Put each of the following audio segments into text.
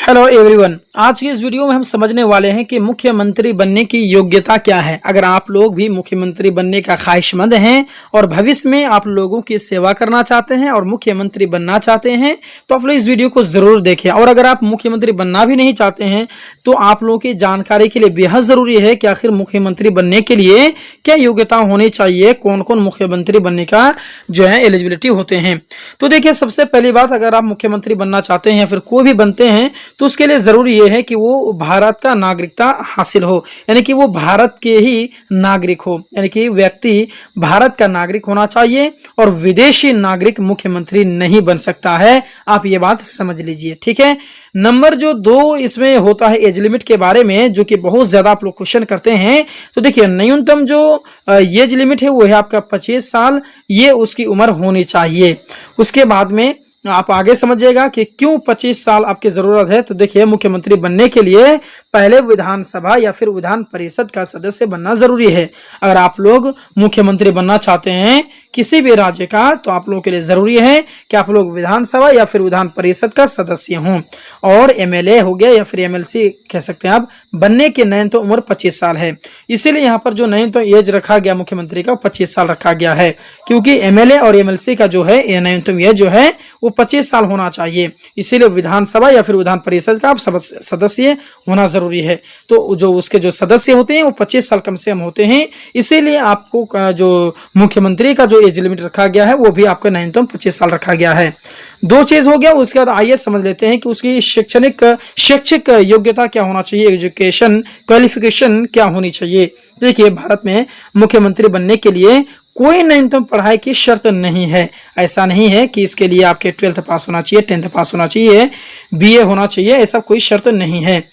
Hello everyone, आज की इस वीडियो में हम समझने वाले हैं कि मुख्यमंत्री बनने की योग्यता क्या है। अगर आप लोग भी मुख्यमंत्री बनने का ख्वाहिशमंद हैं और भविष्य में आप लोगों की सेवा करना चाहते हैं और मुख्यमंत्री बनना चाहते हैं तो आप लोग इस वीडियो को जरूर देखें। और अगर आप मुख्यमंत्री बनना भी नहीं चाहते हैं तो आप लोगों की जानकारी के लिए बेहद जरूरी है कि आखिर मुख्यमंत्री बनने के लिए क्या योग्यता होनी चाहिए, कौन कौन मुख्यमंत्री बनने का जो है एलिजिबिलिटी होते हैं। तो देखिए, सबसे पहली बात, अगर आप मुख्यमंत्री बनना चाहते हैं या फिर कोई भी बनते हैं तो उसके लिए जरूरी यह है कि वो भारत का नागरिकता हासिल हो, यानी कि वो भारत के ही नागरिक हो, यानी कि व्यक्ति भारत का नागरिक होना चाहिए और विदेशी नागरिक मुख्यमंत्री नहीं बन सकता है। आप ये बात समझ लीजिए, ठीक है। नंबर जो 2 इसमें होता है एज लिमिट के बारे में, जो कि बहुत ज्यादा आप लोग क्वेश्चन करते हैं। तो देखिए, न्यूनतम जो एज लिमिट है वो है आपका 25 साल, ये उसकी उम्र होनी चाहिए। उसके बाद में आप आगे समझिएगा कि क्यों 25 साल आपकी जरूरत है। तो देखिए, मुख्यमंत्री बनने के लिए पहले विधानसभा या फिर विधान परिषद का सदस्य बनना जरूरी है। अगर आप लोग मुख्यमंत्री बनना चाहते हैं किसी भी राज्य का तो आप लोगों के लिए जरूरी है कि आप लोग विधानसभा या फिर विधान परिषद का सदस्य हों। और एमएलए हो गया या फिर एमएलसी कह सकते हैं आप, बनने की न्यूनतम उम्र 25 साल है। इसीलिए यहाँ पर जो न्यूनतम एज रखा गया मुख्यमंत्री का 25 साल रखा गया है, क्योंकि एमएलए और एमएलसी का जो है न्यूनतम एज जो है वो 25 साल होना चाहिए। इसीलिए विधानसभा या फिर विधान परिषद का आप सदस्य होना जरूरी है। तो जो उसके जो सदस्य होते हैं वो 25 साल कम से कम होते हैं। इसीलिए आपको जो मुख्यमंत्री का जो एज लिमिट रखा गया है वो भी आपका न्यूनतम 25 साल रखा गया है। 2 चीज हो गया। उसके बाद आइए समझ लेते हैं कि उसकी शैक्षिक योग्यता क्या होना चाहिए, एजुकेशन क्वालिफिकेशन क्या होनी चाहिए। देखिए, भारत में मुख्यमंत्री बनने के लिए कोई न्यूनतम पढ़ाई की शर्त नहीं है। ऐसा नहीं है कि इसके लिए आपके 12th पास होना चाहिए, 10th पास होना चाहिए, बीए होना चाहिए, ऐसा कोई शर्त नहीं है।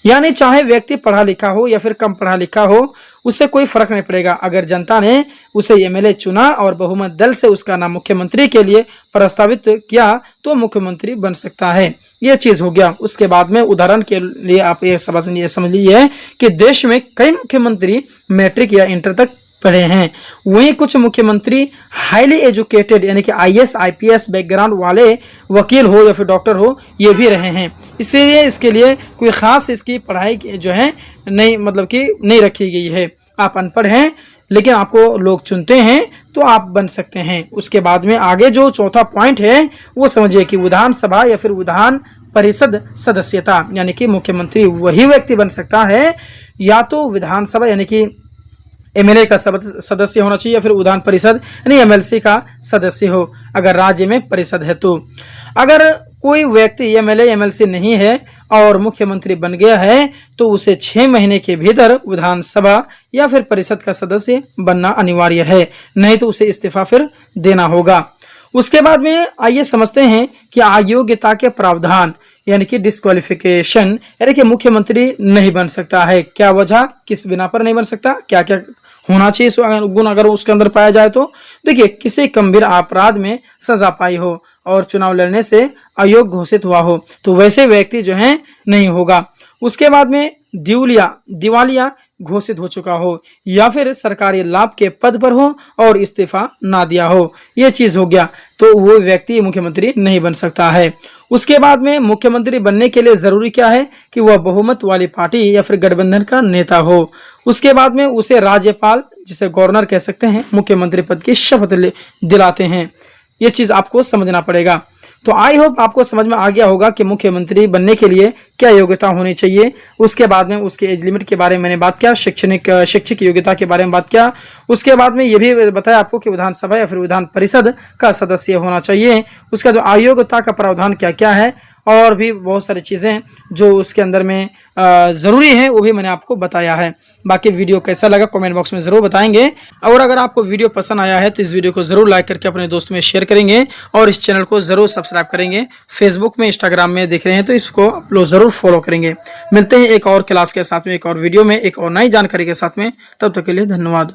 यानी चाहे व्यक्ति पढ़ा लिखा हो या फिर कम पढ़ा लिखा हो, उससे कोई फर्क नहीं पड़ेगा। अगर जनता ने उसे एमएलए चुना और बहुमत दल से उसका नाम मुख्यमंत्री के लिए प्रस्तावित किया तो मुख्यमंत्री बन सकता है। यह चीज हो गया। उसके बाद में उदाहरण के लिए आप ये समझ लीजिए कि देश में कई मुख्यमंत्री मैट्रिक या इंटर तक पढ़े हैं। वहीं कुछ मुख्यमंत्री हाईली एजुकेटेड यानी कि आईएएस आईपीएस बैकग्राउंड वाले वकील हो या फिर डॉक्टर हो, ये भी रहे हैं। इसीलिए इसके लिए कोई खास इसकी पढ़ाई जो है नहीं, मतलब कि नहीं रखी गई है। आप अनपढ़ हैं लेकिन आपको लोग चुनते हैं तो आप बन सकते हैं। उसके बाद में आगे जो चौथा पॉइंट है वो समझिए कि विधानसभा या फिर विधान परिषद सदस्यता, यानी कि मुख्यमंत्री वही व्यक्ति बन सकता है या तो विधानसभा यानी कि एमएलए का सदस्य होना चाहिए या फिर विधान परिषद यानी एमएलसी का सदस्य हो, अगर राज्य में परिषद है तो। अगर कोई व्यक्ति एमएलए एमएलसी नहीं है और मुख्यमंत्री बन गया है तो उसे 6 महीने के भीतर विधानसभा या फिर परिषद का सदस्य बनना अनिवार्य है, नहीं तो उसे इस्तीफा फिर देना होगा। उसके बाद में आइए समझते हैं कि अयोग्यता के प्रावधान यानी कि डिस्क्वालिफिकेशन, यानी कि मुख्यमंत्री नहीं बन सकता है। क्या वजह, किस बिना पर नहीं बन सकता, क्या क्या होना चाहिए गुण अगर उसके अंदर पाया जाए तो। देखिए, किसी गंभीर अपराध में सजा पाई हो और चुनाव लड़ने से अयोग्य घोषित हुआ हो तो वैसे व्यक्ति जो है नहीं होगा। उसके बाद में दिवालिया घोषित हो चुका हो या फिर सरकारी लाभ के पद पर हो और इस्तीफा ना दिया हो, यह चीज हो गया, तो वो व्यक्ति मुख्यमंत्री नहीं बन सकता है। उसके बाद में मुख्यमंत्री बनने के लिए जरूरी क्या है कि वह बहुमत वाली पार्टी या फिर गठबंधन का नेता हो। उसके बाद में उसे राज्यपाल, जिसे गवर्नर कह सकते हैं, मुख्यमंत्री पद की शपथ दिलाते हैं। ये चीज आपको समझना पड़ेगा। तो आई होप आपको समझ में आ गया होगा कि मुख्यमंत्री बनने के लिए क्या योग्यता होनी चाहिए। उसके बाद में उसके एज लिमिट के बारे में मैंने बात किया, शैक्षिक योग्यता के बारे में बात किया। उसके बाद में ये भी बताया आपको कि विधानसभा या फिर विधान परिषद का सदस्य होना चाहिए। उसका जो अयोग्यता का प्रावधान क्या क्या है और भी बहुत सारी चीजें जो उसके अंदर में जरूरी है वो भी मैंने आपको बताया है। बाकी वीडियो कैसा लगा कमेंट बॉक्स में जरूर बताएंगे। और अगर आपको वीडियो पसंद आया है तो इस वीडियो को जरूर लाइक करके अपने दोस्तों में शेयर करेंगे और इस चैनल को जरूर सब्सक्राइब करेंगे। फेसबुक में, इंस्टाग्राम में देख रहे हैं तो इसको आप लोग जरूर फॉलो करेंगे। मिलते हैं एक और क्लास के साथ में, एक और वीडियो में, एक और नई जानकारी के साथ में। तब तक के लिए धन्यवाद।